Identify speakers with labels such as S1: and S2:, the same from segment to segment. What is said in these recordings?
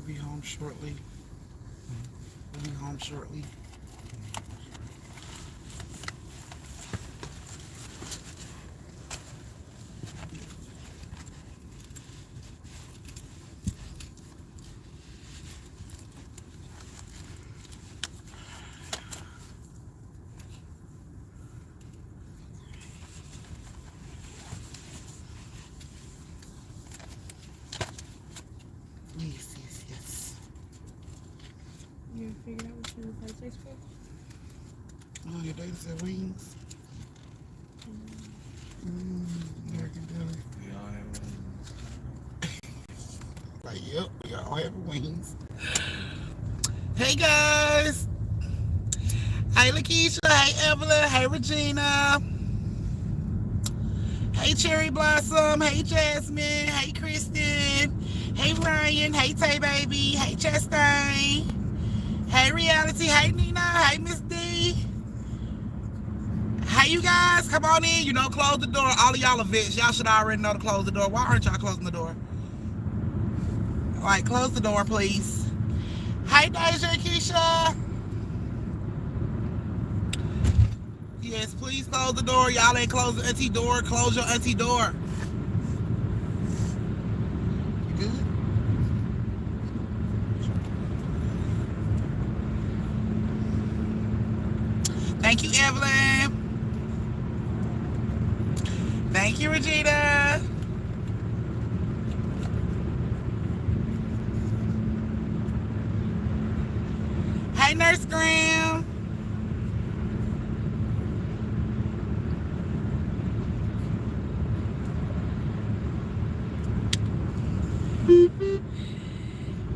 S1: We'll be home shortly. We'll be home shortly. Yes, yes, yes.
S2: You figured out what you would taste for?
S1: Oh, your data said wings. American dinner.
S3: We all have
S1: Like, yep, we all have wings. Hey guys. Hey Lakeisha. Hey Evelyn. Hey Regina. Hey Cherry Blossom. Hey Jasmine. Hey Kristen. Hey Ryan. Hey Tay Baby. Hey Chastain. Hey Reality. Hey Nina. Hey Miss D. Hey you guys, come on in. You know, close the door. All of y'all are vets. Y'all should already know to close the door. Why aren't y'all closing the door? Like, close the door, please. Hey Deja and Keisha. Yes, please close the door. Y'all ain't closed the auntie door. Close your auntie door. You good? Thank you, Evelyn. Thank you, Regina. Hey, Nurse Graham.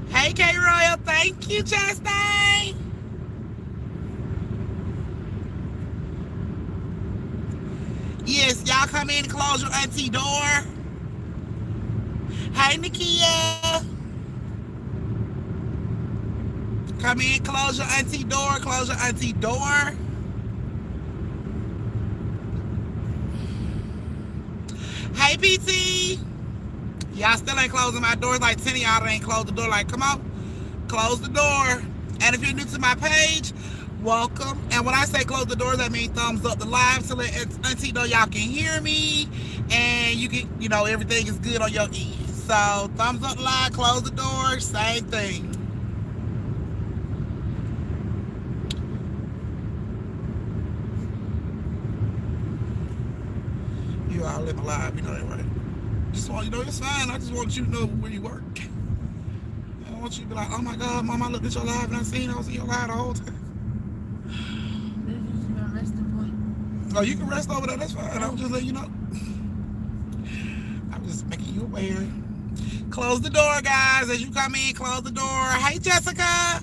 S1: Hey, K Royal. Thank you, Chastain. Yes, y'all come in and close your auntie door. Hey, Nakia. Come in, close your auntie door. Close your auntie door. Hey, PT. Y'all still ain't closing my doors. Like 10 of y'all ain't closed the door. Like, come on, close the door. And if you're new to my page, welcome. And when I say close the door, that means thumbs up the live to let auntie know y'all can hear me and you can, you know, everything is good on your end. So thumbs up the live, close the door, same thing. You all live alive, you know that, right? Just want, you know, it's fine. I just want you to know where you work. I don't want you to be like, oh my God, Mom, I looked at your live and I seen I was in your live the whole time.
S2: This is my resting point.
S1: Oh, you can rest over there. That's fine. I'm just letting you know. I'm just making you aware. Close the door, guys. As you come in, close the door. Hey, Jessica.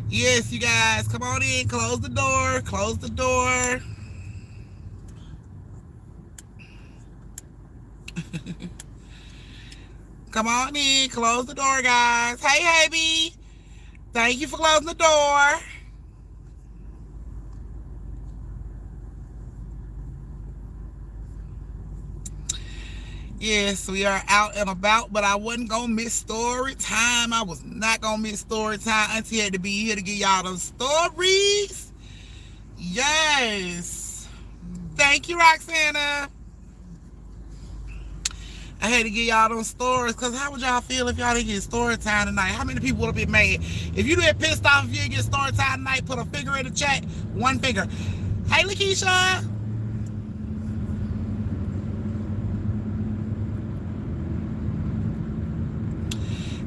S1: Yes, you guys, come on in. Close the door. Close the door. Come on in. Close the door, guys. Hey, Habby. Thank you for closing the door. Yes, we are out and about, but I wasn't going to miss story time. I was not going to miss story time. Auntie had to be here to give y'all those stories. Yes. Thank you, Roxana. I had to give y'all those stories, because how would y'all feel if y'all didn't get story time tonight? How many people would have been mad? If you didn't pissed off if you didn't get story time tonight, put a finger in the chat. One finger. Hey, Lakeisha.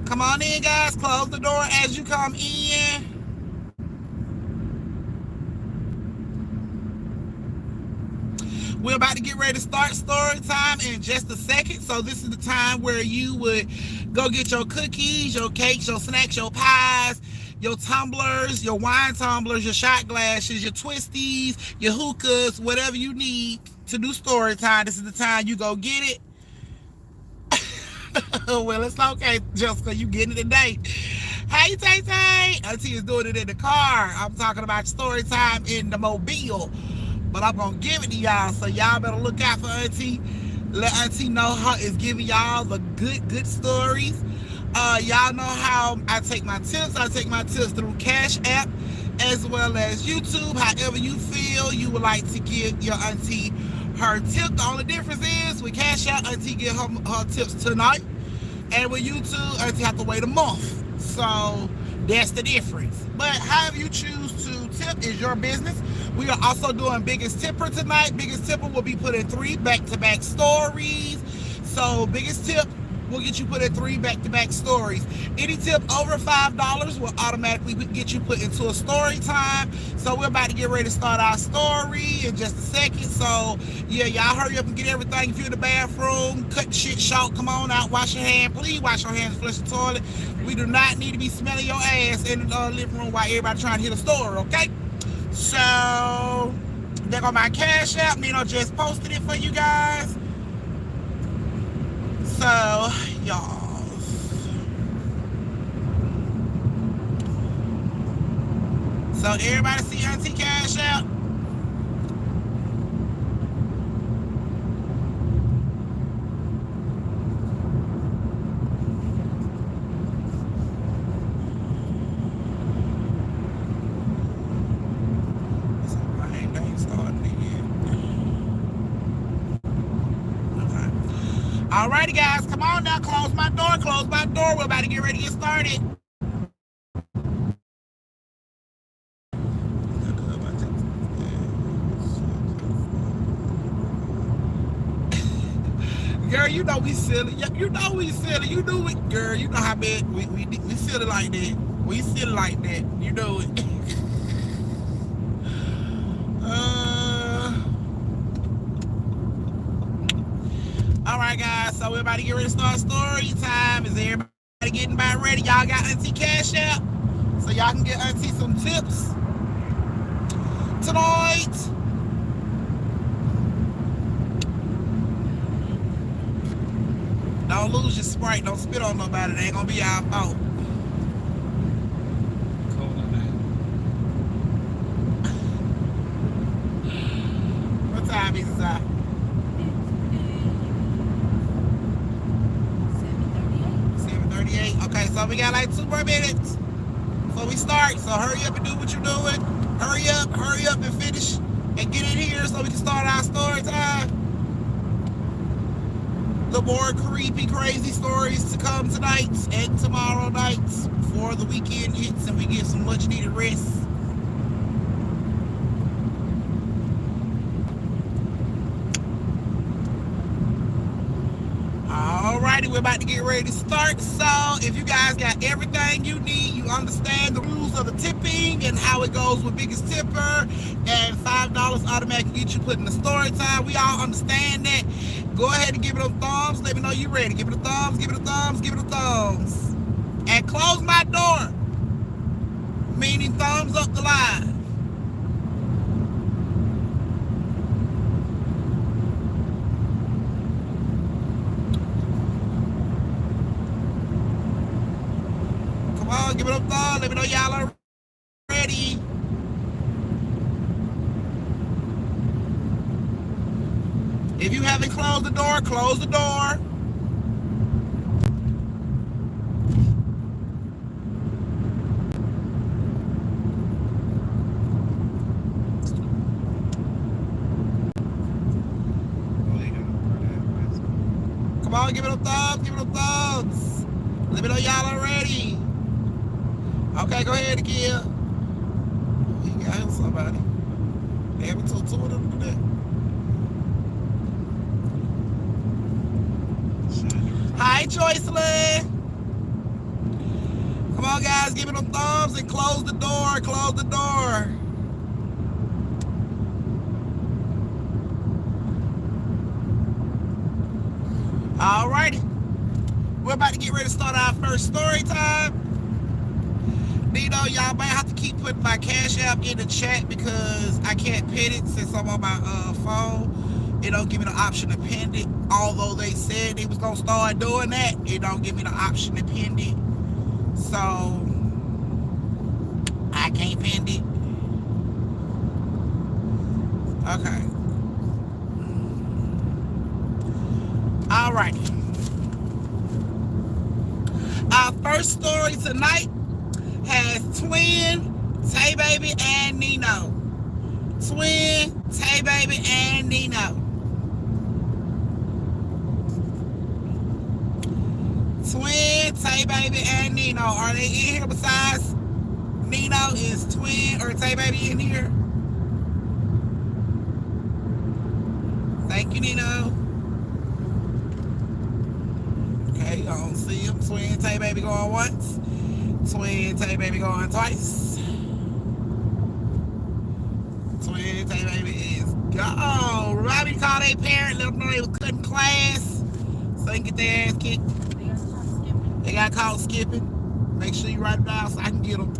S1: Come on in, guys. Close the door as you come in. We're about to get ready to start story time in just a second. So this is the time where you would go get your cookies, your cakes, your snacks, your pies, your tumblers, your wine tumblers, your shot glasses, your twisties, your hookahs, whatever you need to do story time. This is the time you go get it. Well, it's okay, Jessica. You getting it today. Hey, Tay Tay. Auntie is doing it in the car. I'm talking about story time in the mobile. But I'm going to give it to y'all. So y'all better look out for Auntie. Let Auntie know how it's giving y'all the good stories. Y'all know how I take my tips. I take my tips through Cash App as well as YouTube. However you feel you would like to give your auntie her tip. The only difference is with Cash App, auntie get her tips tonight. And with YouTube, auntie have to wait a month. So that's the difference. But however you choose to tip is your business. We are also doing Biggest Tipper tonight. Biggest Tipper will be putting 3 back-to-back stories. So Biggest Tip will get you put in 3 back-to-back stories. Any tip over $5 will automatically get you put into a story time. So we're about to get ready to start our story in just a second. So yeah, y'all hurry up and get everything. If you're in the bathroom, cut the shit short, come on out, wash your hands. Please wash your hands, flush the toilet. We do not need to be smelling your ass in the living room while everybody trying to hit a story, okay? So there go my Cash App. Nino just posted it for you guys. So, y'all. So everybody see Auntie Cash App? Alrighty, guys, come on now. Close my door. Close my door. We're about to get ready to get started. Girl, you know we silly. You know we silly. You do it, girl. You know how bad we silly like that. We silly like that. You know it. All right, guys. So we're about to get ready to start story time. Is everybody getting about ready? Y'all got Auntie Cash App, so y'all can get Auntie some tips tonight. Don't lose your Sprite. Don't spit on nobody. It ain't gonna be our fault. What time is it? 7:38. Okay, so we got like 2 more minutes before we start. So hurry up and do what you're doing. Hurry up and finish and get in here so we can start our story time. The more creepy, crazy stories to come tonight and tomorrow nights before the weekend hits and we get some much needed rest. Alrighty, we're about to get ready to start. So if you guys got everything you need, you understand the rules of the tipping and how it goes with Biggest Tipper, and $5 automatically get you put in the story time. We all understand that. Go ahead and give it a thumbs. Let me know you're ready. Give it a thumbs, give it a thumbs, give it a thumbs. And close my door, meaning thumbs up the live. Come on, give it a thumbs. Let me know y'all are ready. If you haven't closed the door, close the door. Come on, give it a thumbs, give it a thumbs. Let me know y'all are ready. Okay, go ahead, Akia. He got him somebody. They haven't told 2 of them to do that. Hi, Joycelyn. Come on, guys, give it a thumbs and close the door. Close the door. All righty. We're about to get ready to start our first story time. Nino, y'all might have to keep putting my Cash App in the chat because I can't pin it since I'm on my phone. It don't give me the option to pin it. Although they said they was gonna start doing that, it don't give me the option to pin it. So I can't pin it. Okay. Alrighty. Our first story tonight has twin Tay Baby and Nino. Twin Tay Baby and Nino. Twin Tay Baby and Nino. Are they in here besides Nino? Is twin or Tay Baby in here? Thank you, Nino. Okay, I don't see him. Twin Tay Baby going once. Twin Tay Baby going twice. Twin Tay Baby is gone. Robbie called their parent, let them know they was cutting class so they can get their ass kicked. They got caught skipping. Make sure you write it down so I can get them.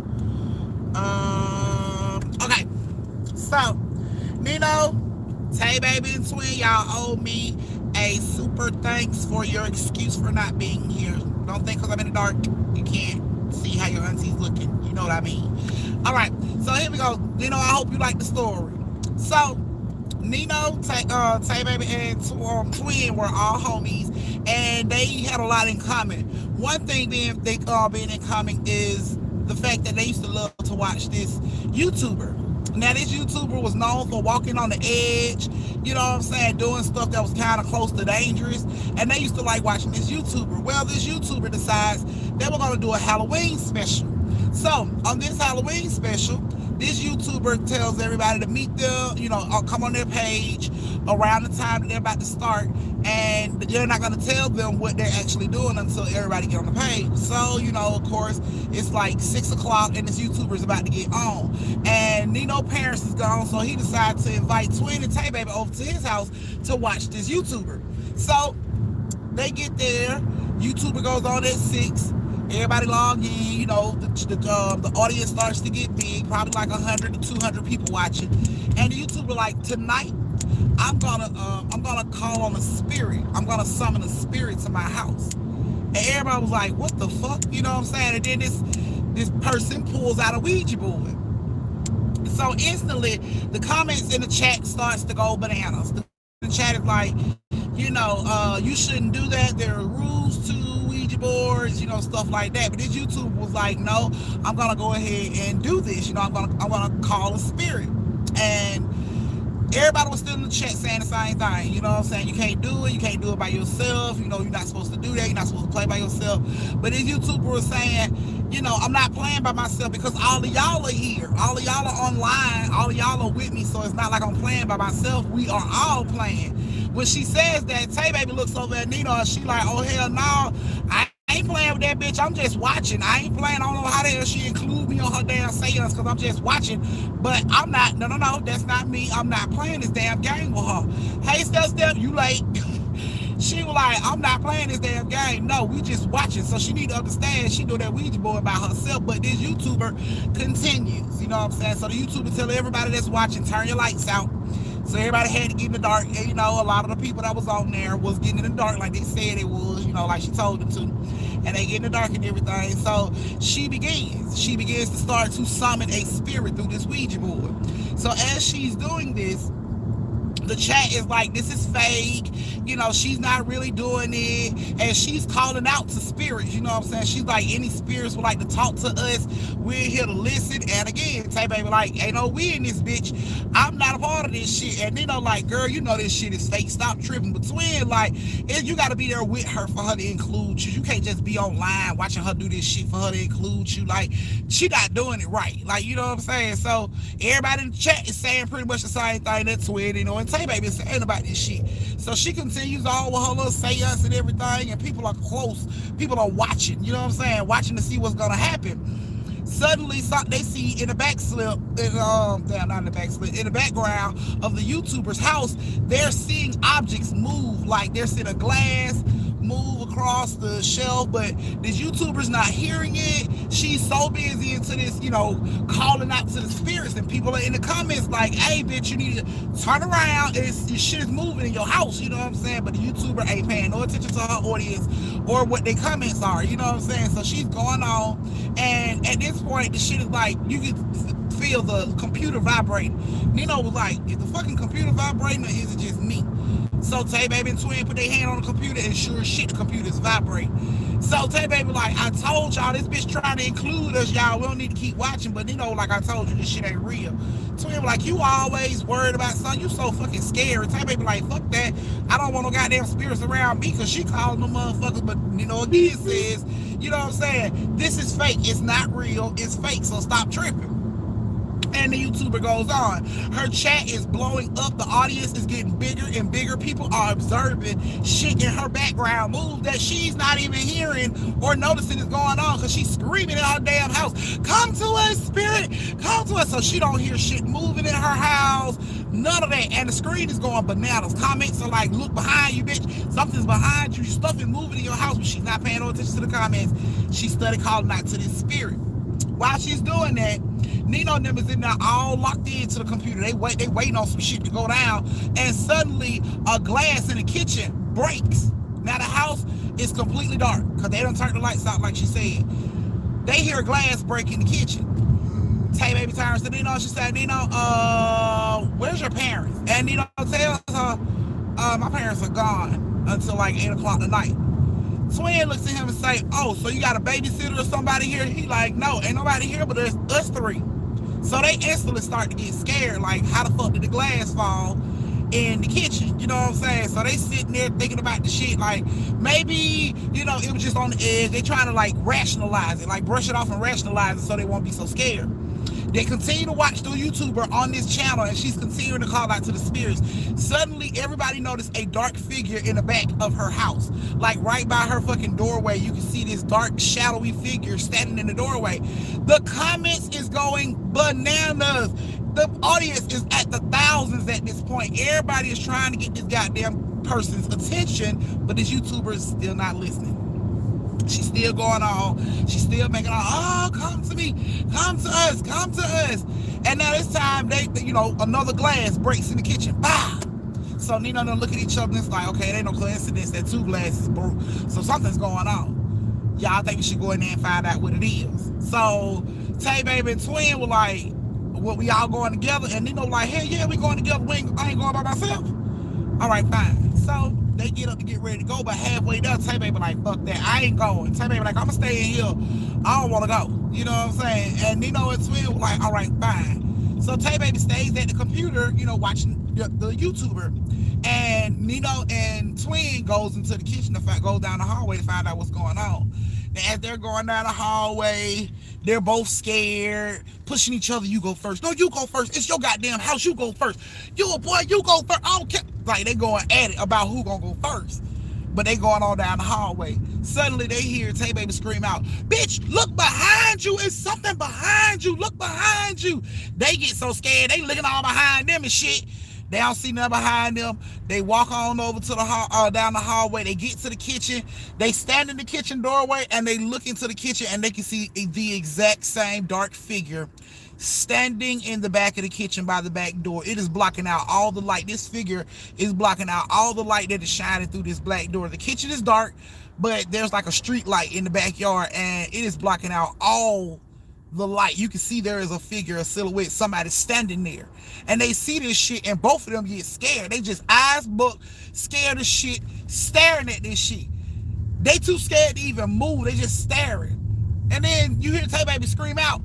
S1: Okay. So, Nino, Tay Baby, and Twin, y'all owe me a super thanks for your excuse for not being here. Don't think because I'm in the dark, you can't see how your auntie's looking. You know what I mean? All right. So, here we go. Nino, I hope you like the story. So, Nino, Tay Baby, and Twin were all homies, and they had a lot in common. One thing being in common is the fact that they used to love to watch this YouTuber. Now, this YouTuber was known for walking on the edge, you know what I'm saying, doing stuff that was kind of close to dangerous, and they used to like watching this YouTuber. Well, this YouTuber decides they were going to do a Halloween special. So, on this Halloween special, this YouTuber tells everybody to meet them, you know, come on their page around the time that they're about to start, and they're not going to tell them what they're actually doing until everybody get on the page. So, you know, of course, it's like 6 o'clock and this YouTuber's about to get on. And Nino parents is gone, so he decides to invite Twin and Tay Baby over to his house to watch this YouTuber. So, they get there, YouTuber goes on at 6. Everybody log in, you know, the audience starts to get big, probably like 100 to 200 people watching. And the YouTuber like, tonight, I'm gonna call on a spirit. I'm gonna summon a spirit to my house. And everybody was like, what the fuck? You know what I'm saying? And then this person pulls out a Ouija board. So instantly, the comments in the chat starts to go bananas. The chat is like, you know, you shouldn't do that. There are rules to Ouija boards, you know, stuff like that. But this YouTuber was like, no, I'm gonna go ahead and do this. You know, I'm gonna call a spirit. And everybody was still in the chat saying the same thing. You know what I'm saying? You can't do it. You can't do it by yourself. You know, you're not supposed to do that. You're not supposed to play by yourself. But this YouTuber was saying, you know, I'm not playing by myself because all of y'all are here. All of y'all are online. All of y'all are with me. So it's not like I'm playing by myself. We are all playing. When she says that, Tay Baby looks over at Nino and she like, oh, hell no. I ain't playing with that bitch. I'm just watching. I ain't playing. I don't know how the hell she include me on her damn seance because I'm just watching. But I'm not. No. That's not me. I'm not playing this damn game with her. Hey, Steph, you late. She was like, I'm not playing this damn game. No, we just watching. So she need to understand she do that Ouija board by herself. But this YouTuber continues. You know what I'm saying? So the YouTuber tell everybody that's watching, turn your lights out. So everybody had to get in the dark. And, you know, a lot of the people that was on there was getting in the dark like they said it was, you know, like she told them to. And they get in the dark and everything. So she begins to start to summon a spirit through this Ouija board. So as she's doing this, the chat is like, this is fake, you know, she's not really doing it, and she's calling out to spirits, you know what I'm saying? She's like, any spirits would like to talk to us, we're here to listen. And again, Tay Baby like, ain't no we in this bitch, I'm not a part of this shit. And Nino like, girl, you know this shit is fake, stop tripping. But Twin like, you gotta be there with her for her to include you. You can't just be online watching her do this shit for her to include you. Like, she not doing it right, like, you know what I'm saying? So everybody in the chat is saying pretty much the same thing that Twin, you know, and Tay Baby is saying about this shit. So she continues on with her little seance and everything, and people are close. People are watching, you know what I'm saying? Watching to see what's gonna happen. Suddenly, they see in the backslip, in the background of the YouTuber's house, they're seeing objects move, like they're seeing a glass move across the shelf, but this YouTuber's not hearing it. She's so busy into this, you know, calling out to the spirits, and people are in the comments like, hey bitch, you need to turn around, your shit is moving in your house, you know what I'm saying? But the YouTuber ain't paying no attention to her audience or what their comments are, you know what I'm saying? So she's going on, and at this point the shit is like, you can feel the computer vibrating. Nino was like, is the fucking computer vibrating or is it just me? So Tay Baby and Twin put their hand on the computer, and sure as shit, the computer's vibrating. So So Tay Baby like, I told y'all this bitch trying to include us, y'all. We don't need to keep watching, but like I told you, this shit ain't real. Twin like, you always worried about something. You so fucking scared. Tay Baby like, fuck that. I don't want no goddamn spirits around me, because she calling them motherfuckers, but again says, you know what I'm saying? This is fake. It's not real. It's fake. So stop tripping. And the YouTuber goes on. Her chat is blowing up. The audience is getting bigger and bigger. People are observing shit in her background moves that she's not even hearing or noticing is going on, because she's screaming in her damn house, come to us, spirit, come to us. So she don't hear shit moving in her house. None of that. And the screen is going bananas. Comments are like, look behind you, bitch. Something's behind you. Stuff is moving in your house. But she's not paying no attention to the comments. She started calling out to this spirit. While she's doing that, Nino and them is in there all locked into the computer. They waiting on some shit to go down, and suddenly a glass in the kitchen breaks. Now the house is completely dark because they don't turn the lights out like she said. They hear glass break in the kitchen. Tay Baby turns to Nino. She said, Nino, where's your parents? And Nino tells her, my parents are gone until like 8 o'clock tonight. Twin looks at him and say, oh, so you got a babysitter or somebody here? He like, no, ain't nobody here but there's us three. So they instantly start to get scared, like, how the fuck did the glass fall in the kitchen? You know what I'm saying? So they sitting there thinking about the shit, like, maybe, it was just on the edge. They trying to, like, rationalize it, like, brush it off and rationalize it so they won't be so scared. They continue to watch the YouTuber on this channel, and she's continuing to call out to the spirits. Suddenly, everybody noticed a dark figure in the back of her house. Like right by her fucking doorway, you can see this dark, shadowy figure standing in the doorway. The comments is going bananas. The audience is at the thousands at this point. Everybody is trying to get this goddamn person's attention, but this YouTuber is still not listening. She's still going on. She's still making oh, come to me, come to us, come to us. And now this time, another glass breaks in the kitchen. Bah! So Nino and them look at each other and it's like, okay, it ain't no coincidence that two glasses broke. So something's going on. Y'all think we should go in there and find out what it is. So Tay Baby and Twin were like, well, we all going together? And Nino like, hell yeah, we going together. I ain't going by myself. All right, fine. So they get up to get ready to go, but halfway there, Tay Baby like, fuck that, I ain't going. Tay Baby like, I'm gonna stay in here. I don't wanna go. You know what I'm saying? And Nino and Twin were like, all right, fine. So Tay Baby stays at the computer, watching the YouTuber. And Nino and Twin goes into the kitchen goes down the hallway to find out what's going on. And as they're going down the hallway, they're both scared, pushing each other. You go first. No, you go first. It's your goddamn house. You go first. You a boy, you go first. I don't care. Like, they going at it about who gonna go first. But they going on down the hallway. Suddenly they hear Tay Baby scream out, bitch, look behind you. It's something behind you. Look behind you. They get so scared. They looking all behind them and shit. They don't see nothing behind them. They walk on over to the down the hallway. They get to the kitchen. They stand in the kitchen doorway and they look into the kitchen and they can see the exact same dark figure standing in the back of the kitchen by the back door. It is blocking out all the light. This figure is blocking out all the light that is shining through this black door. The kitchen is dark, but there's like a street light in the backyard and it is blocking out all the light. You can see there is a figure, a silhouette, somebody standing there. And they see this shit and both of them get scared. They just eyes booked, scared as shit, staring at this shit. They too scared to even move. They just staring. And then you hear Tay Baby scream out,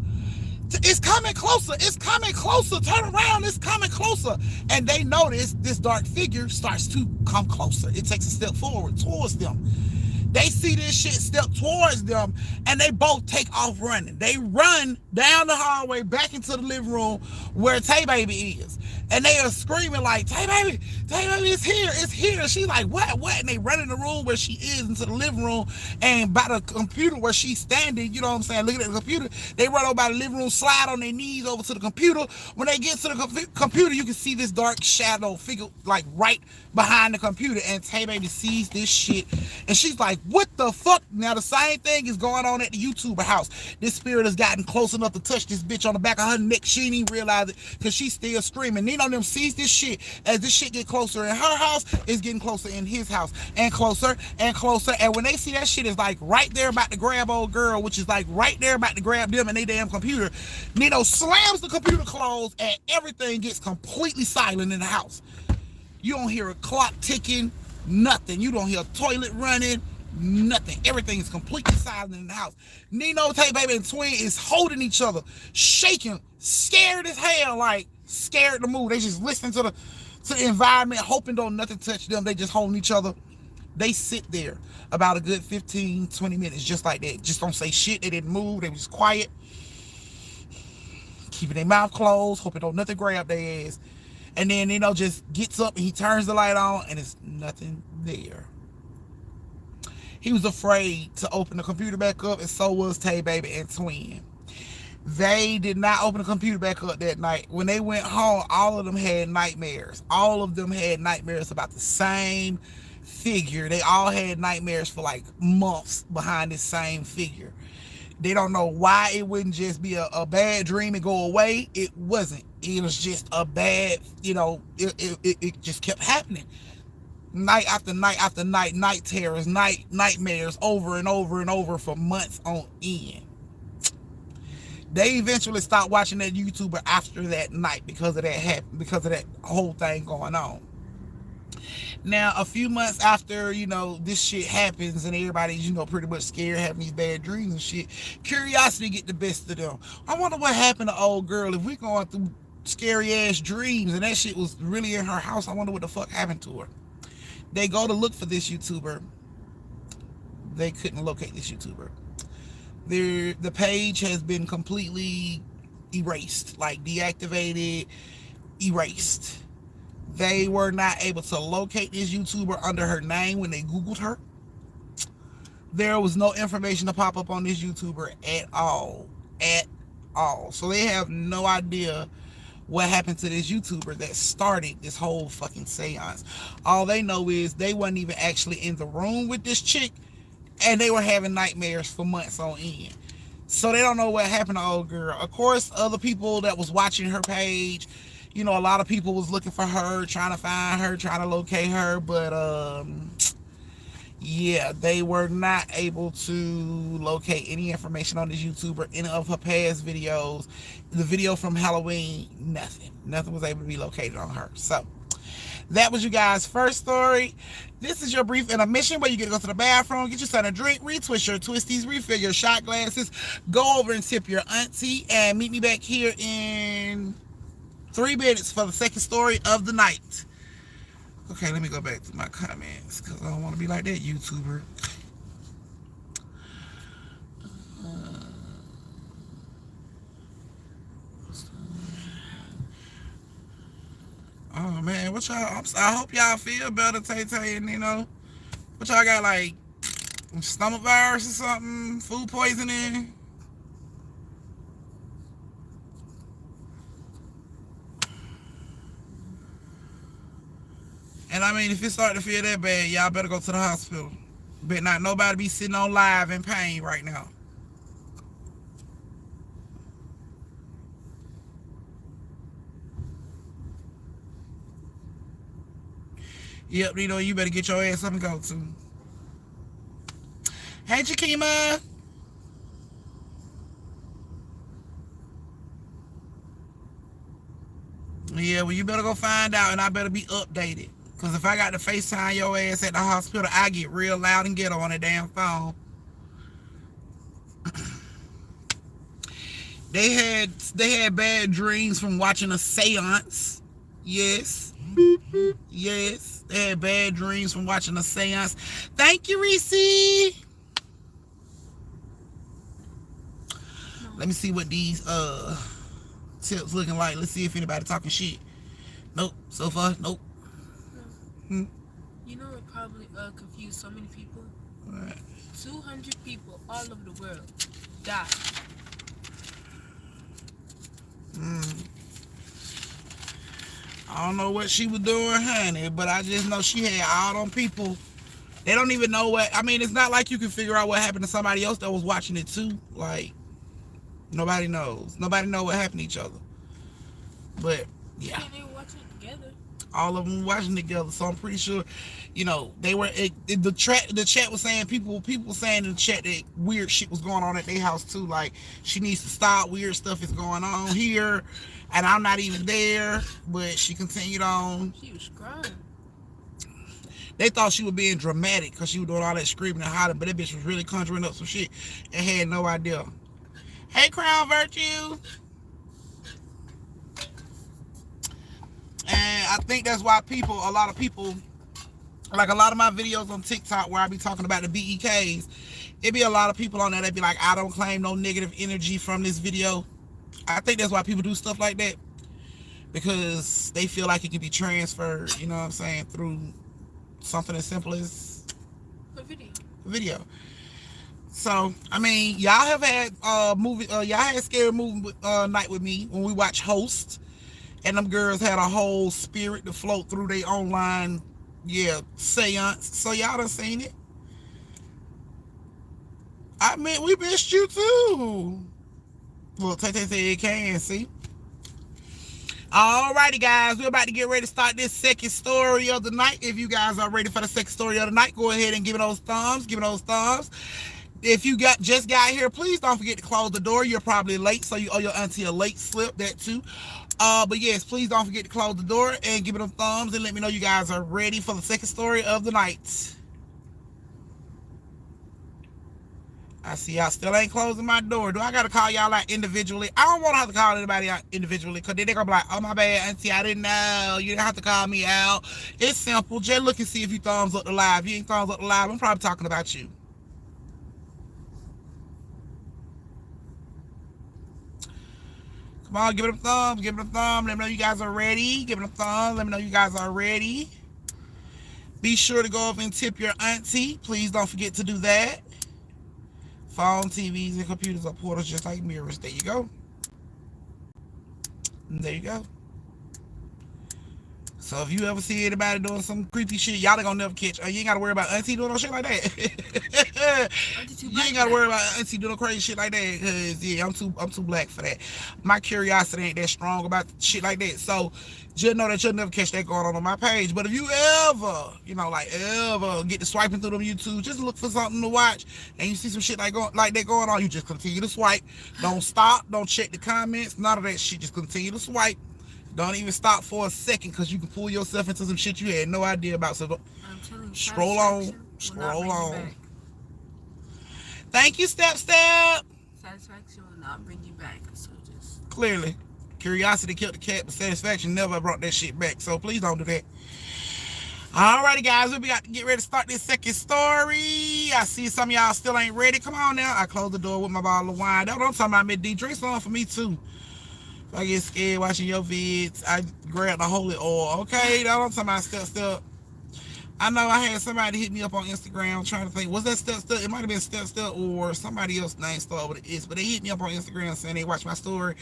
S1: it's coming closer, it's coming closer, turn around, it's coming closer. And they notice this dark figure starts to come closer. It takes a step forward towards them. They see this shit step towards them and they both take off running. They run down the hallway back into the living room where Tay Baby is. And they are screaming like, Tay Baby, it's here, it's here. She's like, what? And they run in the room where she is into the living room and by the computer where she's standing, you know what I'm saying, looking at the computer. They run over by the living room, slide on their knees over to the computer. When they get to the computer, you can see this dark shadow figure like right behind the computer. And Tay Baby sees this shit and she's like, what the fuck? Now the same thing is going on at the YouTuber house. This spirit has gotten close enough to touch this bitch on the back of her neck. She didn't even realize it because she's still screaming. Nino and them sees this shit. As this shit get closer in her house, it's getting closer in his house and closer and closer. And when they see that shit is like right there about to grab old girl, which is like right there about to grab them and they damn computer, Nino slams the computer closed and everything gets completely silent in the house. You don't hear a clock ticking, nothing. You don't hear a toilet running, Nothing. Everything is completely silent in the house. Nino, Tay Baby, and Twin is holding each other, shaking, scared as hell, like scared to move. They just listen to the environment, hoping don't nothing touch them. They just holding each other. They sit there about a good 15, 20 minutes, just like that. Just don't say shit. They didn't move. They was just quiet, keeping their mouth closed, hoping don't nothing grab their ass. And then Nino just gets up and he turns the light on, and it's nothing there. He was afraid to open the computer back up, and so was Tay Baby and Twin. They did not open the computer back up that night. When they went home, all of them had nightmares. All of them had nightmares about the same figure. They all had nightmares for like months behind this same figure. They don't know why it wouldn't just be a bad dream and go away. It wasn't. It was just a bad, it just kept happening. Night after night after night, night terrors, nightmares over and over and over for months on end. They eventually stopped watching that YouTuber after that night because of that whole thing going on. Now, a few months after, this shit happens and everybody's, pretty much scared, having these bad dreams and shit, curiosity get the best of them. I wonder what happened to old girl. If we going through scary ass dreams and that shit was really in her house, I wonder what the fuck happened to her. They go to look for this YouTuber. They couldn't locate this YouTuber. The page has been completely erased, like deactivated, erased. They were not able to locate this YouTuber under her name when they Googled her. There was no information to pop up on this YouTuber at all. At all. So they have no idea what happened to this YouTuber that started this whole fucking seance. All they know is they wasn't even actually in the room with this chick, and they were having nightmares for months on end. So they don't know what happened to old girl. Of course, other people that was watching her page, a lot of people was looking for her, trying to find her, trying to locate her, but yeah, they were not able to locate any information on this YouTuber, any of her past videos. The video from Halloween, nothing was able to be located on her. So that was you guys' first story. This is your brief intermission where you get to go to the bathroom, get your son a drink, retwist your twisties, refill your shot glasses, go over and tip your auntie, and meet me back here in 3 minutes for the second story of the night. Okay, let me go back to my comments because I don't want to be like that YouTuber. Oh man, what y'all? I hope y'all feel better, Tay Tay and Nino. What y'all got, like stomach virus or something? Food poisoning? And I mean, if it start to feel that bad, y'all better go to the hospital. Bet not nobody be sitting on live in pain right now. Yep, Nino, you better get your ass something to go to. Hey, Jakima. Yeah, well, you better go find out, and I better be updated. Because if I got to FaceTime your ass at the hospital, I get real loud and ghetto on that damn phone. They had bad dreams from watching a seance. Yes. Yes. They had bad dreams from watching a seance. Thank you, Reese. Let me see what these tips looking like. Let's see if anybody talking shit. Nope. So far, nope.
S2: No. You know it probably confused so many people.
S1: Right.
S2: 200 people all over the world died.
S1: I don't know what she was doing, honey, but I just know she had all them people. They don't even know what. I mean, it's not like you can figure out what happened to somebody else that was watching it too. Like, nobody knows. Nobody know what happened to each other. But yeah,
S2: They were watching it together.
S1: all of them watching together. So I'm pretty sure, they were. The chat was saying people were saying in the chat that weird shit was going on at their house too. Like, she needs to stop. Weird stuff is going on here, and I'm not even there. But she continued on.
S2: She was crying.
S1: They thought she was being dramatic because she was doing all that screaming and hollering, but that bitch was really conjuring up some shit and had no idea. Hey, Crown Virtue. And I think that's why a lot of people, like a lot of my videos on TikTok where I be talking about the BEKs, it be a lot of people on there that be like, I don't claim no negative energy from this video. I think that's why people do stuff like that, because they feel like it can be transferred, you know what I'm saying, through something as simple as
S2: a
S1: video. So, I mean, y'all have had y'all had scary movie night with me when we watched Host, and them girls had a whole spirit to float through their online, seance. So y'all done seen it. I mean, we missed you too. Well, Tay said it can, see? Alrighty, guys, we're about to get ready to start this second story of the night. If you guys are ready for the second story of the night, go ahead and give it those thumbs. Give it those thumbs. If you just got here, please don't forget to close the door. You're probably late, so you owe your auntie a late slip, that too. But yes, please don't forget to close the door and give it them thumbs and let me know you guys are ready for the second story of the night. I see y'all still ain't closing my door. Do I gotta call y'all out individually? I don't want to have to call anybody out individually, because then they're gonna be like, oh my bad, auntie, I didn't know. You didn't have to call me out. It's simple. Just look and see if you thumbs up the live. If you ain't thumbs up the live, I'm probably talking about you. Come on, give it a thumb. Give it a thumb. Let me know you guys are ready. Give it a thumb. Let me know you guys are ready. Be sure to go over and tip your auntie. Please don't forget to do that. Phone, TVs, and computers are portals just like mirrors. There you go. There you go. So if you ever see anybody doing some creepy shit, y'all ain't gonna never catch. You ain't gotta worry about auntie doing no shit like that. You ain't gotta worry about auntie doing crazy shit like that, because I'm too black for that. My curiosity ain't that strong about shit like that. So just know that you'll never catch that going on my page. But if you ever, ever get to swiping through them YouTube, just look for something to watch, and you see some shit like that going on, you just continue to swipe. Don't stop. Don't check the comments. None of that shit. Just continue to swipe. Don't even stop for a second, because you can pull yourself into some shit you had no idea about. So
S2: I'm telling you,
S1: scroll on. Thank you, Step.
S2: Satisfaction will not bring you back. So just
S1: clearly, curiosity killed the cat, but satisfaction never brought that shit back. So please don't do that. Alrighty, guys, we got to get ready to start this second story. I see some of y'all still ain't ready. Come on now. I closed the door with my bottle of wine. That's what I'm talking about. Mid D, drink some for me too. If I get scared watching your vids, I grab the holy oil. Okay, that's what I'm talking about. Step. I know I had somebody hit me up on Instagram trying to think, was that Step? It might have been Step or somebody else's name started with an S, but they hit me up on Instagram saying they watched my story,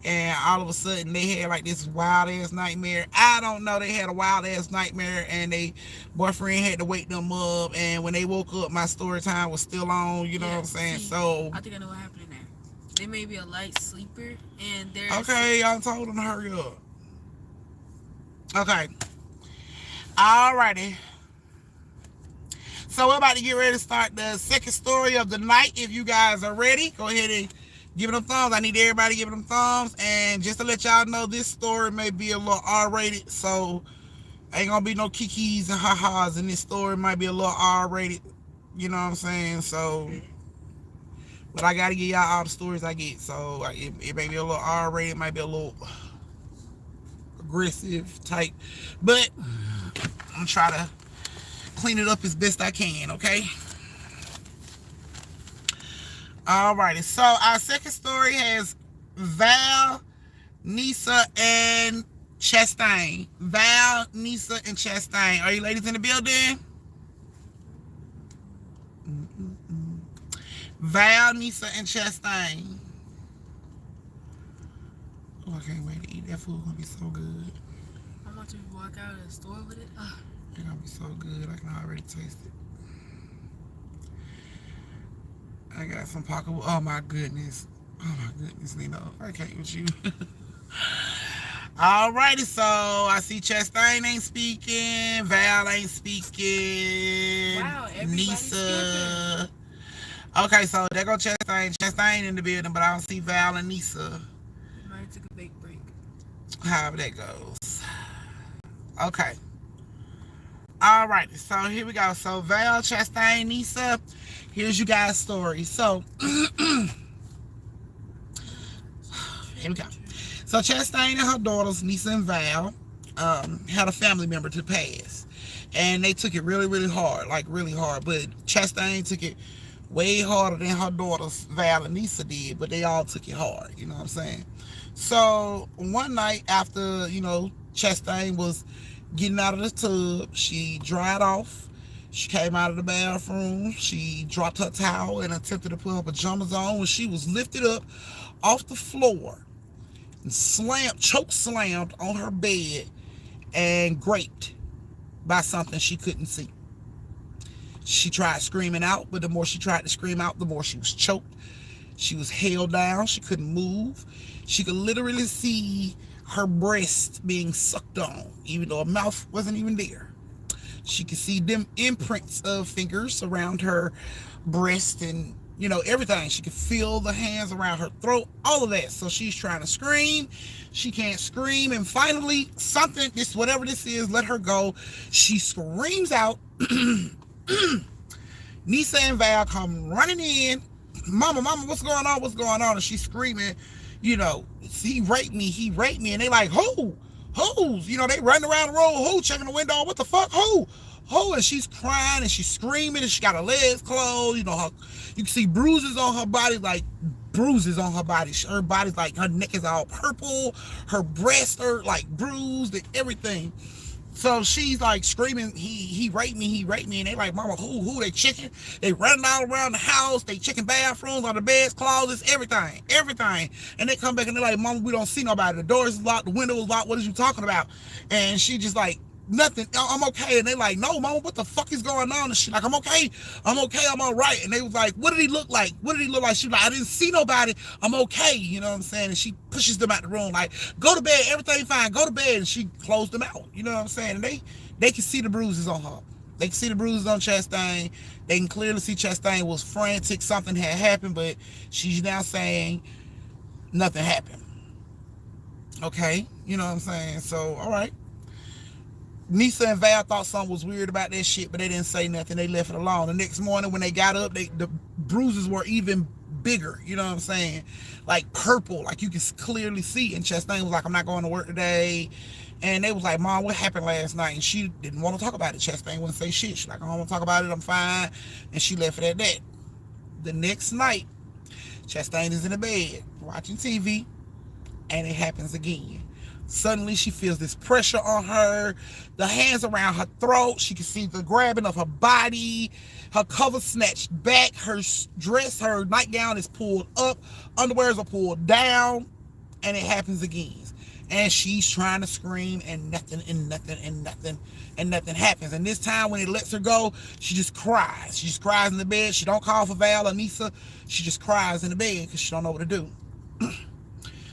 S1: and all of a sudden they had like this wild ass nightmare. I don't know, they had a wild ass nightmare, and they boyfriend had to wake them up, and when they woke up, my story time was still on. You know what I'm saying? So
S2: I think I know what happened in there. They may be a light sleeper, and they're
S1: okay. I told them to hurry up. Okay. Alrighty. So we're about to get ready to start the second story of the night. If you guys are ready, go ahead and give it them thumbs. I need everybody to give it them thumbs. And just to let y'all know, this story may be a little R-rated, so ain't gonna be no kikis and ha-has in this story. It might be a little R-rated. You know what I'm saying? So, but I gotta give y'all all the stories I get. So it may be a little R-rated, it might be a little aggressive type, but I'm gonna try to clean it up as best I can, okay? Alrighty, so our second story has Val, Nisa, and Chastain. Val, Nisa, and Chastain. Are you ladies in the building? Val, Nisa, and Chastain. Oh, I can't wait to eat that food. It's gonna be so good.
S2: I want to walk out of the store with it.
S1: It's gonna be so good. I can already taste it. I got some pocket. Oh my goodness. Oh my goodness, Nino. I can't with you. Alrighty, so I see Chastain ain't speaking. Val ain't speaking.
S2: Wow, everybody's
S1: Nisa. Okay, so there go Chastain. Chastain in the building, but I don't see Val and Nisa.
S2: Might took a big break.
S1: However that goes. Okay. All right, so here we go. So Val, Chastain, Nisa, here's you guys' story. So here we go. So Chastain and her daughters, Nisa and Val, had a family member to pass. And they took it really, really hard, like really hard. But Chastain took it way harder than her daughters, Val and Nisa, did. But they all took it hard, you know what I'm saying? So one night after, Chastain was getting out of the tub, she dried off. She came out of the bathroom. She dropped her towel and attempted to put her pajamas on when she was lifted up off the floor and choke slammed on her bed and raped by something she couldn't see. She tried screaming out, but the more she tried to scream out, the more she was choked. She was held down. She couldn't move. She could literally see her breast being sucked on, even though her mouth wasn't even there. She could see them imprints of fingers around her breast and, everything. She could feel the hands around her throat, all of that. So she's trying to scream. She can't scream. And finally, whatever this is, let her go. She screams out. Nisa and Val come running in. Mama, what's going on? What's going on? And she's screaming, he raped me. And they like, who? Who's? They running around the room, who? Checking the window, what the fuck? Who? And she's crying and she's screaming and she got her legs closed. You can see bruises on her body, like bruises on her body. Her body's like, her neck is all purple. Her breasts are like bruised and everything. So she's like screaming, he raped me. And they like, mama, who? They checking. They running all around the house. They checking bathrooms, on the beds, closets, everything. And they come back and they're like, mama, we don't see nobody. The door is locked. The window is locked. What is you talking about? And she just like, nothing. I'm okay. And they like, no, mama, what the fuck is going on? And she like, I'm okay. I'm all right. And they was like, what did he look like? She was like, I didn't see nobody. I'm okay. You know what I'm saying? And she pushes them out the room like, go to bed. Everything fine. Go to bed. And she closed them out. You know what I'm saying? And they can see the bruises on her. They can see the bruises on Chastain. They can clearly see Chastain was frantic. Something had happened, but she's now saying nothing happened. Okay? You know what I'm saying? So, all right. Nisa and Val thought something was weird about that shit, but they didn't say nothing. They left it alone. The next morning when they got up, the bruises were even bigger. You know what I'm saying? Like purple, like you can clearly see. And Chastain was like, I'm not going to work today. And they was like, Mom, what happened last night? And she didn't want to talk about it. Chastain wouldn't say shit. She's like, I don't want to talk about it. I'm fine. And she left it at that. The next night, Chastain is in the bed watching TV, and it happens again. Suddenly she feels this pressure on her, the hands around her throat. She can see the grabbing of her body, her cover snatched back, her dress, her nightgown is pulled up, underwears are pulled down, and it happens again. And she's trying to scream, and nothing happens. And this time when it lets her go, she just cries. She just cries in the bed. She don't call for Val or Nisa. She just cries in the bed because she don't know what to do.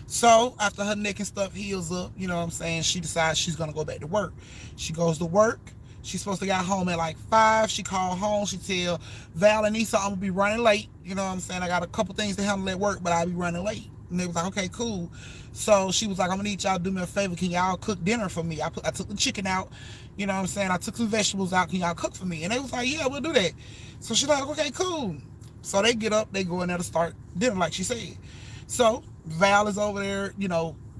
S1: So after her neck and stuff heals up, you know what I'm saying, she decides she's going to go back to work. She goes to work. She's supposed to get home at like 5. She called home. She tell Val and Nisa, I'm going to be running late. You know what I'm saying? I got a couple things to handle at work, but I'll be running late. And they was like, okay, cool. So she was like, I'm going to need y'all to do me a favor. Can y'all cook dinner for me? I took the chicken out. You know what I'm saying? I took some vegetables out. Can y'all cook for me? And they was like, yeah, we'll do that. So she's like, okay, cool. So they get up. They go in there to start dinner like she said. So Val is over there,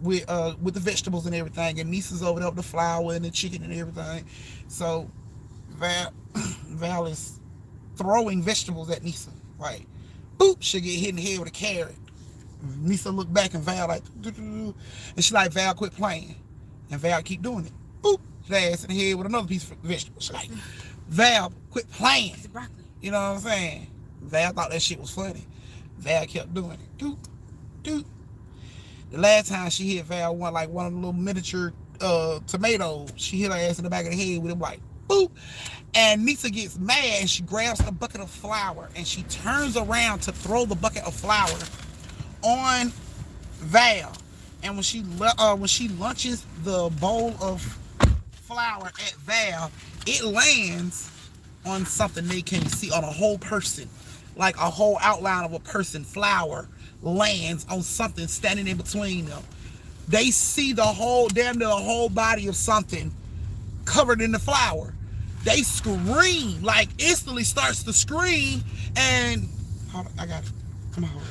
S1: with the vegetables and everything, and Nisa's over there with the flour and the chicken and everything. So Val is throwing vegetables at Nisa. Like, boop, she'll get hit in the head with a carrot. Nisa look back and Val like, and she like, Val, quit playing. And Val keep doing it. Boop, hit her ass in the head with another piece of vegetable. She like, Val, quit playing. You know what I'm saying? Val thought that shit was funny. Val kept doing it. Doop, doop. The last time she hit Val, one of the little miniature tomatoes, she hit her ass in the back of the head with him like, boop. And Nisa gets mad and she grabs the bucket of flour and she turns around to throw the bucket of flour on Val. And when she launches the bowl of flour at Val, it lands on something they can't see, on a whole person, like a whole outline of a person. Flour lands on something standing in between them. They see damn near the whole body of something covered in the flour. They scream, like instantly starts to scream, and hold on, I got it. Come on, hold on.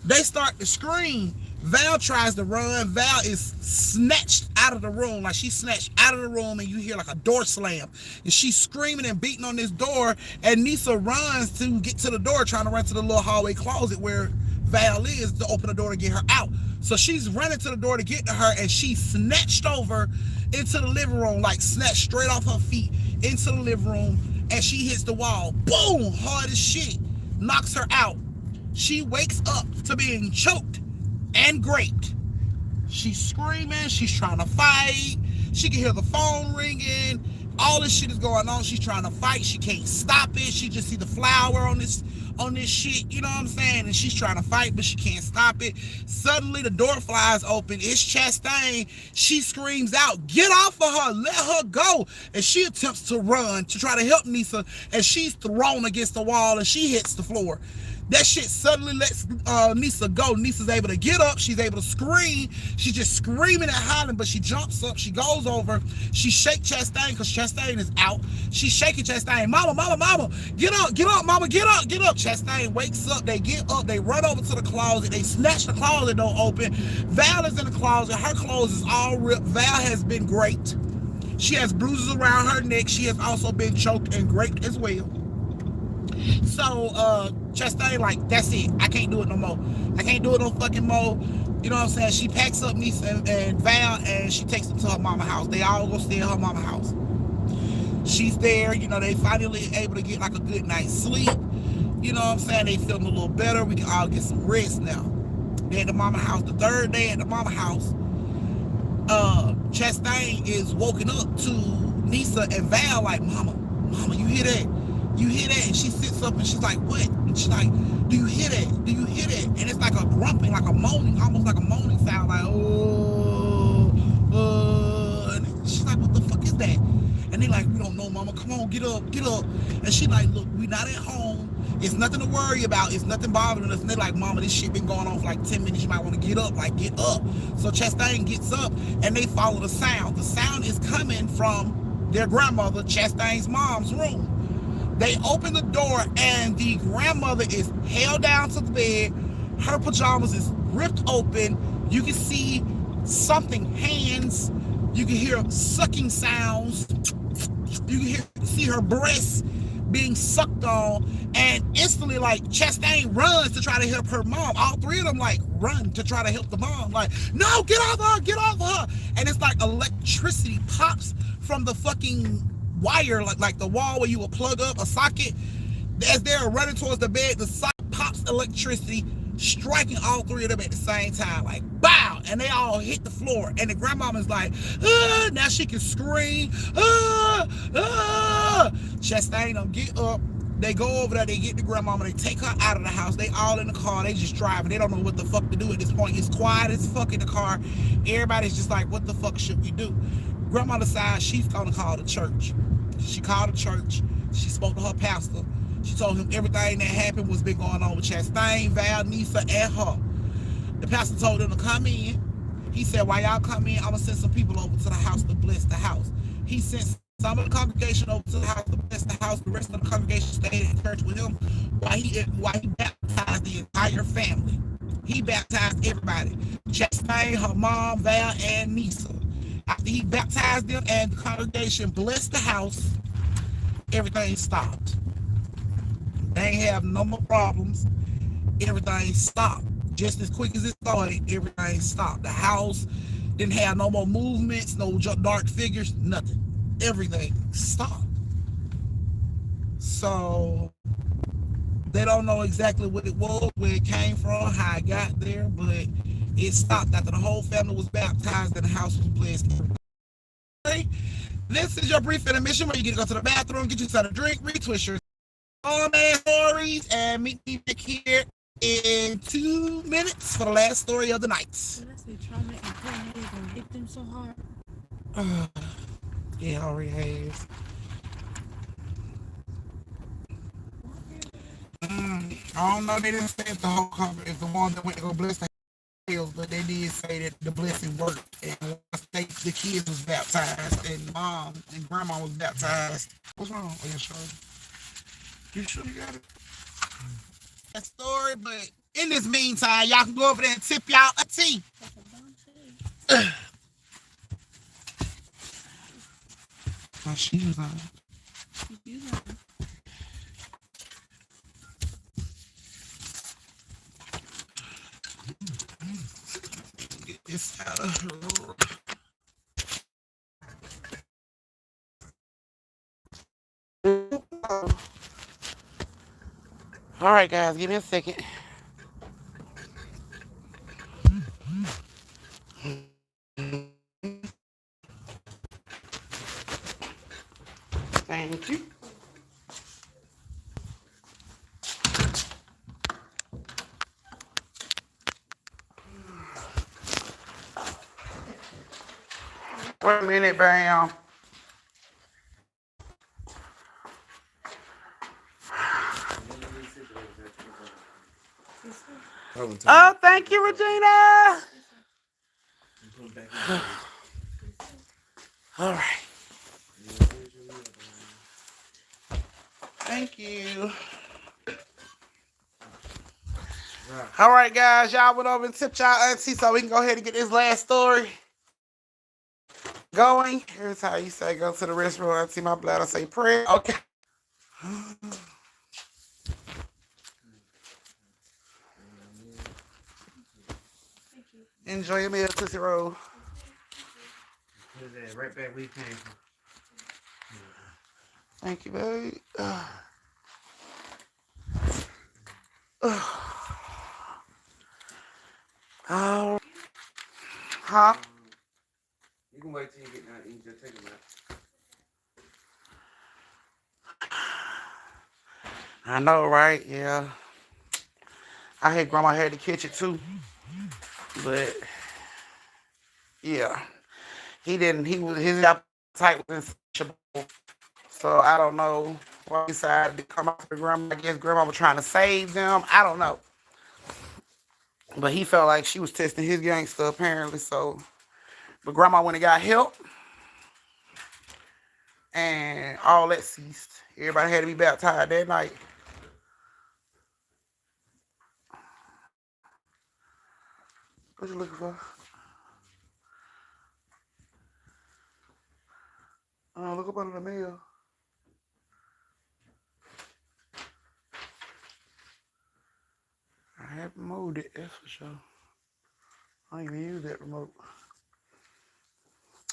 S1: They start to scream. Val tries to run. Val is snatched out of the room. Like she's snatched out of the room, and you hear like a door slam. And she's screaming and beating on this door. And Nisa runs to get to the door, trying to run to the little hallway closet where Val is to open the door to get her out. So she's running to the door to get to her, and she's snatched over into the living room, like snatched straight off her feet into the living room, and she hits the wall. Boom! Hard as shit. Knocks her out. She wakes up to being choked and raped. She's screaming. She's trying to fight. She can hear the phone ringing. All this shit is going on. She's trying to fight. She can't stop it. She just see the flower on this shit. You know what I'm saying? And she's trying to fight, but she can't stop it. Suddenly, the door flies open. It's Chastain. She screams out, "Get off of her! Let her go!" And she attempts to run to try to help Nisa, and she's thrown against the wall, and she hits the floor. That shit suddenly lets Nisa go. Nisa's able to get up. She's able to scream. She's just screaming and hollering, but she jumps up. She goes over. She shakes Chastain because Chastain is out. She's shaking Chastain. "Mama, mama, mama, get up, mama, get up, get up." Chastain wakes up. They get up. They run over to the closet. They snatch the closet door open. Val is in the closet. Her clothes is all ripped. Val has been raped. She has bruises around her neck. She has also been choked and raped as well. So Chastain like, that's it. I can't do it no more. I can't do it no fucking more. You know what I'm saying? She packs up Nisa and Val, and she takes them to her mama house. They all go stay at her mama house. She's there. You know, they finally able to get like a good night's sleep. You know what I'm saying? They feeling a little better. We can all get some rest now. They're at the mama house. The third day at the mama house, Chastain is woken up to Nisa and Val like, "Mama, you hear that? You hear that?" And she sits up and she's like, "What?" And she's like, "Do you hear that? Do you hear that?" And it's like a grumping, like a moaning, almost like a moaning sound, like, and she's like, "What the fuck is that?" And they like, "We don't know, Mama. Come on, get up, get up." And she like, "Look, we not at home. It's nothing to worry about. It's nothing bothering us." And they're like, "Mama, this shit been going on for like 10 minutes. You might want to get up. Like, get up." So Chastain gets up and they follow the sound. The sound is coming from their grandmother, Chastain's mom's room. They open the door and the grandmother is held down to the bed. Her pajamas is ripped open. You can see something, hands. You can hear sucking sounds. You can see her breasts being sucked on. And instantly, like, Chastain runs to try to help her mom. All three of them, like, run to try to help the mom. Like, "No, get off her, get off her." And it's like electricity pops from the fucking wire, like the wall where you would plug up a socket. As they're running towards the bed, the socket pops electricity, striking all three of them at the same time, like bow, and they all hit the floor. And the grandmama's like, "Ah!" Now she can scream, "Ah, ah!" Chastain get up. They go over there, they get the grandmama, they take her out of the house. They all in the car, they just driving. They don't know what the fuck to do at this point. It's quiet as fuck in the car. Everybody's just like, what the fuck should we do? Grandma decides she's gonna call the church. She called the church. She spoke to her pastor. She told him everything that happened was been going on with Chastain, Val, Nisa, and her. The pastor told them to come in. He said, "While y'all come in, I'm gonna send some people over to the house to bless the house." He sent some of the congregation over to the house to bless the house. The rest of the congregation stayed in church with him while he baptized the entire family. He baptized everybody. Chastain, her mom, Val, and Nisa. After he baptized them and the congregation blessed the house, everything stopped. They ain't have no more problems. Everything stopped. Just as quick as it started, everything stopped. The house didn't have no more movements, no dark figures, nothing. Everything stopped. So they don't know exactly what it was, where it came from, how it got there, but it stopped after the whole family was baptized and the house was blessed. This is your brief intermission where you get to go to the bathroom, get you something to drink, retwist your stories, and meet me back here in 2 minutes for the last story of the night.
S2: Let's say trauma and pain gonna hit them so hard.
S1: Yeah, it already has. I don't know. They didn't say if the whole cover is the one that went to go bless the hills, but they did say that the blessing worked. And once they the kids was baptized and mom and grandma was baptized. What's wrong? Oh, yeah, sure. You sure you got it? That story, but in this meantime, y'all can go over there and tip y'all a tea. My shoes on. Get this out of her. All right, guys, give me a second. Thank you. Wait a minute, bam. Oh, thank you, Regina. All right. Thank you. All right, guys. Y'all went over and tipped y'all auntie so we can go ahead and get this last story going. Here's how you say go to the restroom. Auntie, my blood. I say prayer. Okay. Enjoy your meal, Tootsie Roll.
S3: Right back where you came from.
S1: Thank you, babe. Oh, huh?
S3: You can wait till you get down and eat. Just take a nap.
S1: I know, right? Yeah. I had grandma had to catch it too. But yeah. He didn't his appetite was insatiable. So I don't know why he decided to come after grandma. I guess grandma was trying to save them. I don't know. But he felt like she was testing his gangster apparently. So but grandma went and got help. And all that ceased. Everybody had to be baptized that night. What you looking for? Look up under the mail. I haven't moved it, that's for sure. I ain't even use that remote.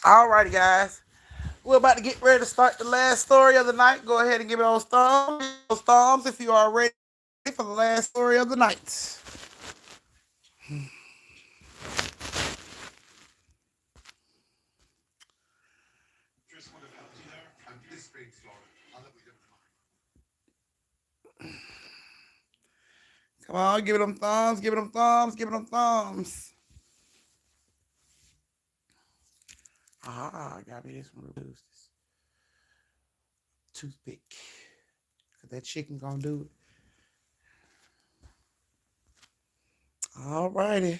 S1: Alrighty, guys. We're about to get ready to start the last story of the night. Go ahead and give it those thumbs. Those thumbs if you are ready for the last story of the night. Come on, give it them thumbs, give it them thumbs, give it them thumbs. I gotta be this one. This toothpick. Cause that chicken gonna do it. Alrighty.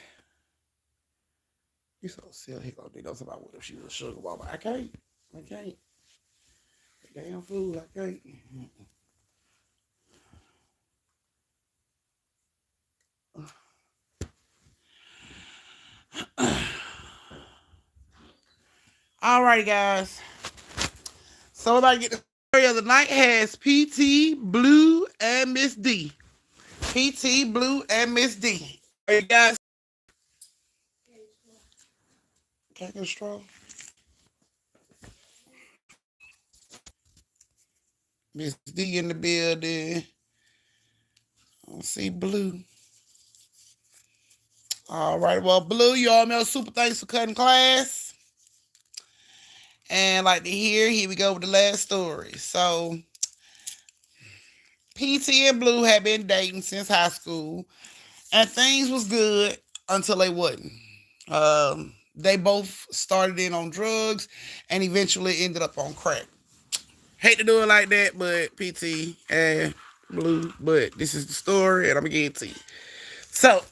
S1: You so silly. He gonna do nothing about what if she was a sugar mama. I can't. Damn fool, I can't. Alrighty, guys. So about to get the story of the night has PT, Blue, and Miss D. PT, Blue, and Miss D. All right, guys. Can I get a straw? Miss D in the building. I don't see Blue. All right, well, Blue, you all know super thanks for cutting class. And like to hear, here we go with the last story. So, PT and Blue had been dating since high school, and things was good until they wasn't. They both started in on drugs and eventually ended up on crack. Hate to do it like that, but PT and Blue, but this is the story, and I'm gonna give it to you. So,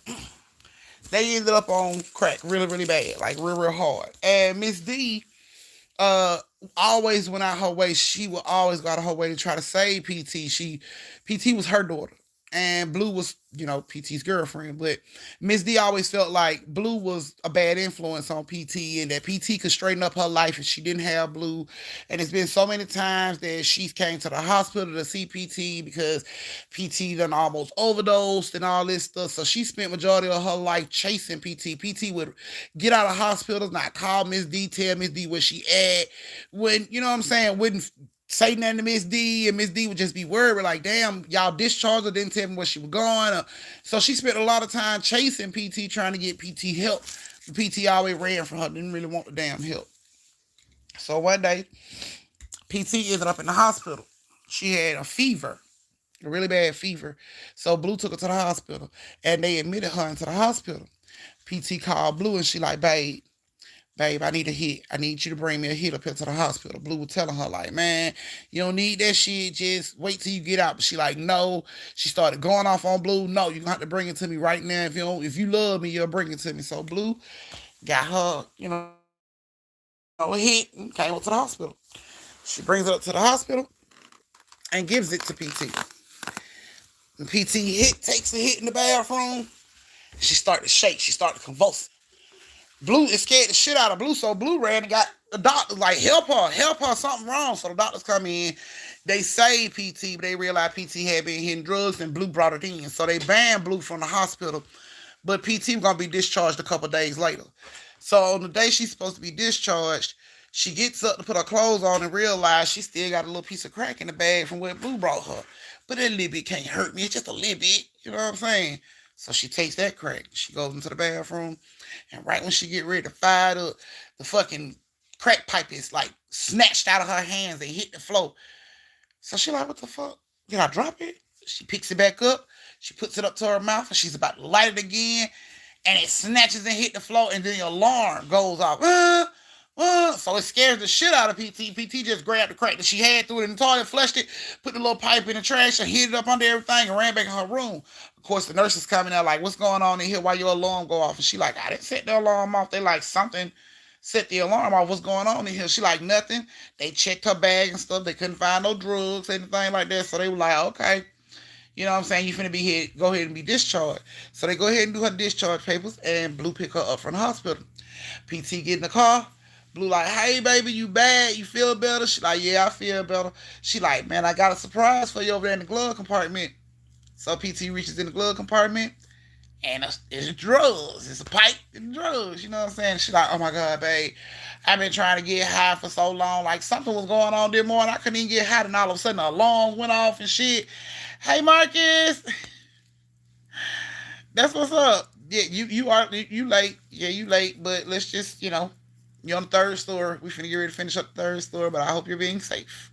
S1: They ended up on crack really, really bad, like real hard. And Miss D uh always went out her way. She would always go out of her way to try to save PT. PT was her daughter. And Blue was, PT's girlfriend. But Miss D always felt like Blue was a bad influence on PT and that PT could straighten up her life if she didn't have Blue. And it's been so many times that she's came to the hospital to see PT because PT done almost overdosed and all this stuff. So she spent majority of her life chasing PT. PT would get out of hospitals, not call Miss D, tell Miss D where she at. When, you know what I'm saying, wouldn't say nothing to Miss D, and Miss D would just be worried, like, damn, y'all discharged her, didn't tell me where she was going. So she spent a lot of time chasing PT, trying to get PT help. But PT always ran from her, didn't really want the damn help. So one day, PT ended up in the hospital. She had a fever, a really bad fever. So Blue took her to the hospital, and they admitted her into the hospital. PT called Blue, and she like, babe, I need a hit. I need you to bring me a hit up here to the hospital. Blue was telling her, like, man, you don't need that shit. Just wait till you get out. But she like, no. She started going off on Blue. No, you have to bring it to me right now. If you love me, you'll bring it to me. So Blue got her, a hit and came up to the hospital. She brings it up to the hospital and gives it to PT. And PT takes a hit in the bathroom. She started to shake. She started to convulse. Blue is scared the shit out of Blue, so Blue ran and got the doctor, like, help her, something wrong. So the doctors come in, they saved PT, but they realized PT had been hitting drugs, and Blue brought it in. So they banned Blue from the hospital, but PT was going to be discharged a couple days later. So on the day she's supposed to be discharged, she gets up to put her clothes on and realizes she still got a little piece of crack in the bag from where Blue brought her. But that little bit can't hurt me, it's just a little bit, you know what I'm saying? So she takes that crack, she goes into the bathroom, and right when she get ready to fire it up, the fucking crack pipe is like snatched out of her hands and hit the floor. So she like, what the fuck? Did I drop it? She picks it back up. She puts it up to her mouth and she's about to light it again. And it snatches and hit the floor and then the alarm goes off. So it scares the shit out of PT. PT just grabbed the crack that she had, threw it in the toilet, flushed it, put the little pipe in the trash and hid it up under everything and ran back in her room. Of course, the nurses coming out like, what's going on in here? Why your alarm go off? And she like, I didn't set the alarm off. They like, something set the alarm off. What's going on in here? She like, nothing. They checked her bag and stuff. They couldn't find no drugs, anything like that. So they were like, okay. You know what I'm saying? You finna be here, go ahead and be discharged. So they go ahead and do her discharge papers, and Blue pick her up from the hospital. PT get in the car. Blue like, hey baby, you bad? You feel better? She like, yeah, I feel better. She like, man, I got a surprise for you over there in the glove compartment. So PT reaches in the glove compartment, and it's drugs. It's a pipe and drugs. You know what I'm saying? She like, oh my God, babe, I've been trying to get high for so long. Like, something was going on this morning. I couldn't even get high, and all of a sudden the alarm went off and shit. Hey Marcus, that's what's up. Yeah, you late. Yeah, you late. But let's just, you're on the third floor. We finna get ready to finish up the third floor, but I hope you're being safe.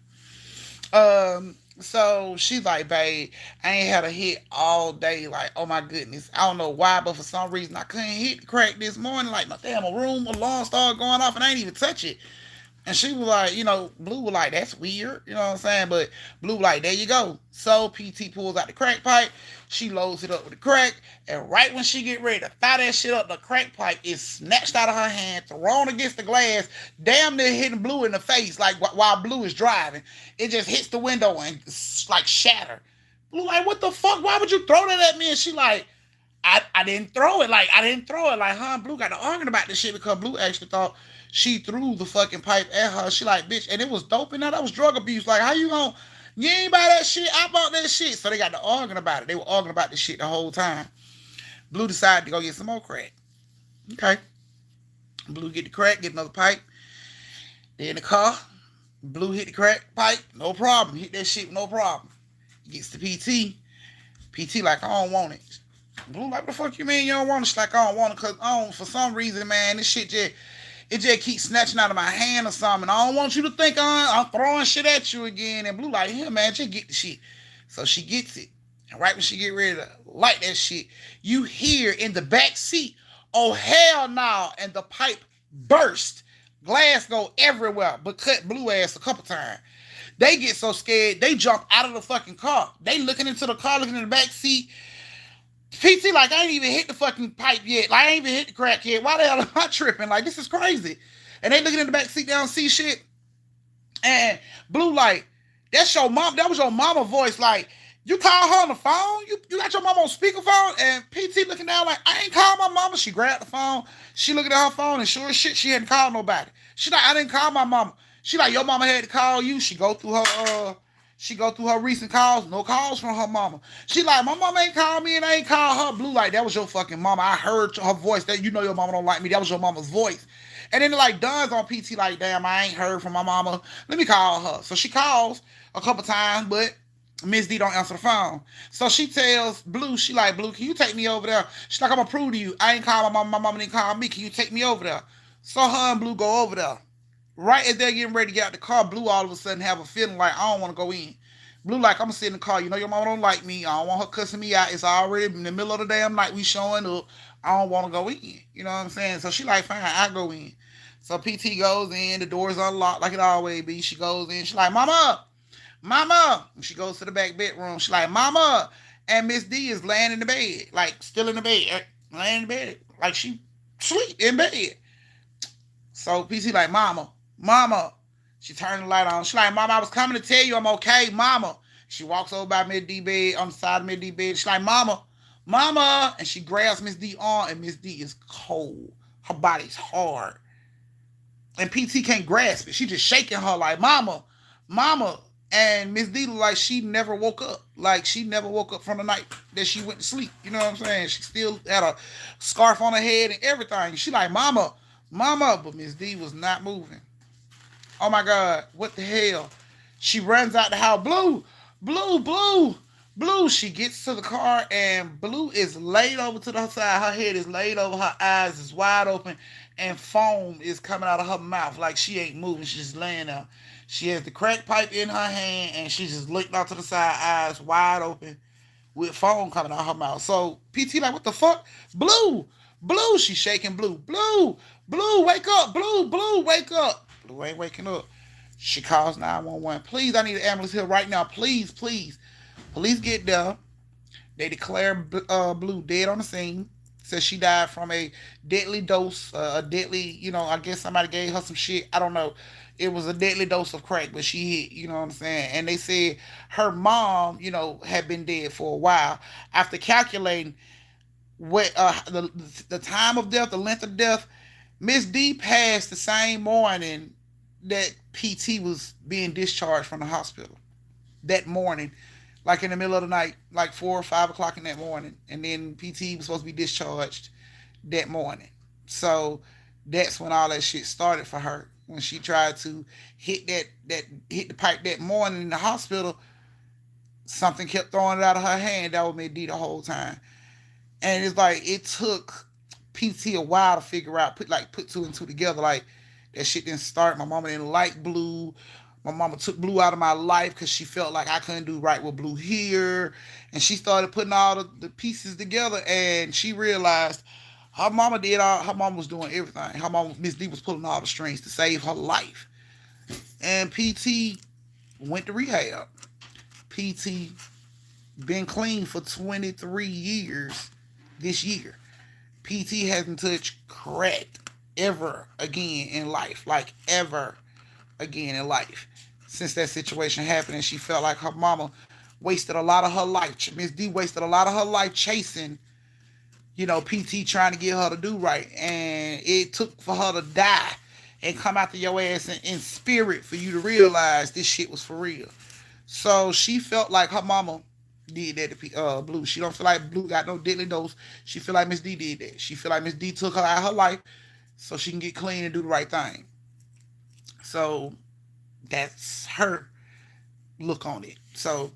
S1: So she's like, babe, I ain't had a hit all day. Like, oh my goodness. I don't know why, but for some reason I couldn't hit the crack this morning. Like, my damn room alarm started going off and I ain't even touch it. And she was like, Blue was like, that's weird. You know what I'm saying? But Blue was like, there you go. So PT pulls out the crack pipe. She loads it up with the crack. And right when she get ready to fire that shit up, the crack pipe is snatched out of her hand, thrown against the glass, damn near hitting Blue in the face, like while Blue is driving. It just hits the window and like shatter. Blue like, what the fuck? Why would you throw that at me? And she like, I didn't throw it. Like, Blue got to arguing about this shit because Blue actually thought she threw the fucking pipe at her. She like, bitch, and it was dope in there. That was drug abuse. Like, how you gonna, you ain't buy that shit? I bought that shit. So they got to arguing about it. They were arguing about this shit the whole time. Blue decided to go get some more crack. Okay. Blue get the crack, get another pipe. They in the car. Blue hit the crack pipe, no problem. Hit that shit, no problem. Gets to PT. PT like, I don't want it. Blue like, what the fuck you mean you don't want it? She's like, I don't want it because for some reason, man, this shit just keeps snatching out of my hand or something. I don't want you to think I'm throwing shit at you again. And Blue like, yeah, man, just get the shit. So she gets it. And right when she get ready to light that shit, you hear in the back seat, oh, hell no. And the pipe burst. Glass go everywhere, but cut Blue ass a couple times. They get so scared, they jump out of the fucking car. They looking into the car, looking in the back seat. PT like, I ain't even hit the fucking pipe yet. Like, I ain't even hit the crack yet. Why the hell am I tripping? Like, this is crazy. And they looking in the back seat, they don't see shit. And Blue like, that's your mom. That was your mama voice. Like, you call her on the phone? You got your mama on speakerphone? And PT looking down like, I ain't called my mama. She grabbed the phone. She looking at her phone and sure as shit, she hadn't called nobody. She like, I didn't call my mama. She like, your mama had to call you. She go through her recent calls. No calls from her mama. She like, my mama ain't called me and I ain't called her. Blue like, that was your fucking mama. I heard her voice. That you know your mama don't like me. That was your mama's voice. And then it like dawns on PT like, damn, I ain't heard from my mama. Let me call her. So she calls a couple times, but Miss D don't answer the phone. So she tells Blue, she like, Blue, can you take me over there? She's like, I'm gonna prove to you. I ain't called my mama. My mama didn't call me. Can you take me over there? So her and Blue go over there. Right as they're getting ready to get out the car, Blue all of a sudden have a feeling like, I don't want to go in. Blue like, I'm gonna sit in the car. You know your mama don't like me. I don't want her cussing me out. It's already in the middle of the damn night. We showing up. I don't want to go in. You know what I'm saying? So she like, fine, I go in. So PT goes in. The door's unlocked like it always be. She goes in. She like, Mama, Mama. And she goes to the back bedroom. She like, Mama. And Miss D is laying in the bed, like still in the bed, laying in the bed, like she sleep in bed. So PT like, Mama, Mama. She turned the light on. She like, Mama, I was coming to tell you I'm okay, Mama. She walks over by Miss D bed, on the side of Miss D bed. She like, Mama, Mama. And she grabs Miss D arm, and Miss D is cold. Her body's hard. And PT can't grasp it. She just shaking her like, Mama, Mama. And Miss D look like she never woke up. Like she never woke up from the night that she went to sleep. You know what I'm saying? She still had a scarf on her head and everything. She like, Mama, Mama. But Miss D was not moving. Oh my God, what the hell? She runs out the house. Blue, Blue, Blue, Blue. She gets to the car and Blue is laid over to the side. Her head is laid over, her eyes is wide open, and foam is coming out of her mouth like she ain't moving. She's just laying there. She has the crack pipe in her hand and she's just licked out to the side, eyes wide open, with foam coming out of her mouth. So PT like, what the fuck? Blue, Blue. She's shaking Blue. Blue, Blue, wake up. Blue, Blue, wake up. Blue ain't waking up. She calls 911. Please, I need an ambulance here right now. Please, please. Police get there. They declare Blue dead on the scene. Says she died from a deadly dose, a deadly, I guess somebody gave her some shit. I don't know. It was a deadly dose of crack, but she hit, you know what I'm saying? And they said her mom, had been dead for a while. After calculating what the time of death, the length of death, Miss D passed the same morning that PT was being discharged from the hospital. That morning, like in the middle of the night, like 4 or 5 o'clock in that morning. And then PT was supposed to be discharged that morning. So that's when all that shit started for her. When she tried to hit the pipe that morning in the hospital, something kept throwing it out of her hand. That was Miss D the whole time. And it's like it took PT a while to figure out, put two and two together. Like that shit didn't start. My mama didn't like Blue. My mama took Blue out of my life because she felt like I couldn't do right with Blue here. And she started putting all the pieces together and she realized her mama was doing everything. Her mama, Miss D, was pulling all the strings to save her life. And PT went to rehab. PT been clean for 23 years this year. PT hasn't touched crack ever again in life. Like ever again in life. Since that situation happened and she felt like her mama wasted a lot of her life. Miss D wasted a lot of her life chasing, PT trying to get her to do right. And it took for her to die and come after your ass in spirit for you to realize this shit was for real. So she felt like her mama did that to Blue. She don't feel like Blue got no deadly dose. She feel like Miss D did that. She feel like Miss D took her out of her life so she can get clean and do the right thing. So that's her look on it. So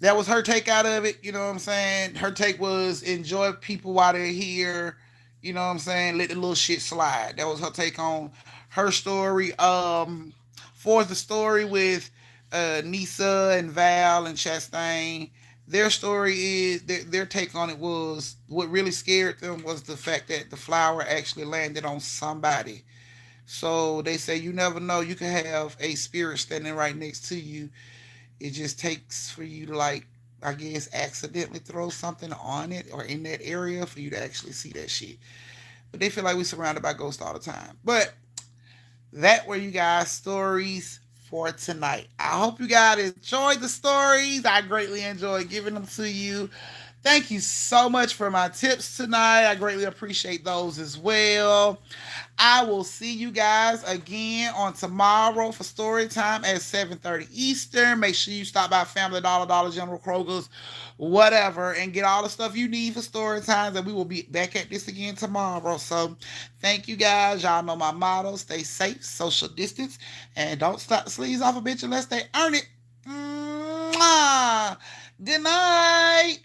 S1: that was her take out of it. You know what I'm saying? Her take was enjoy people while they're here. You know what I'm saying? Let the little shit slide. That was her take on her story. For the story with Nisa and Val and Chastain, their story is their take on it was what really scared them was the fact that the flower actually landed on somebody. So they say you never know. You can have a spirit standing right next to you. It just takes for you to I guess, accidentally throw something on it or in that area for you to actually see that shit. But they feel like we're surrounded by ghosts all the time. But that were you guys' stories for tonight. I hope you guys enjoyed the stories. I greatly enjoyed giving them to you. Thank you so much for my tips tonight. I greatly appreciate those as well. I will see you guys again on tomorrow for story time at 7:30 Eastern. Make sure you stop by Family Dollar, Dollar General, Kroger's, whatever, and get all the stuff you need for story times. And we will be back at this again tomorrow. So thank you guys. Y'all know my motto. Stay safe, social distance, and don't stop the sleeves off a bitch unless they earn it. Mwah! Good night.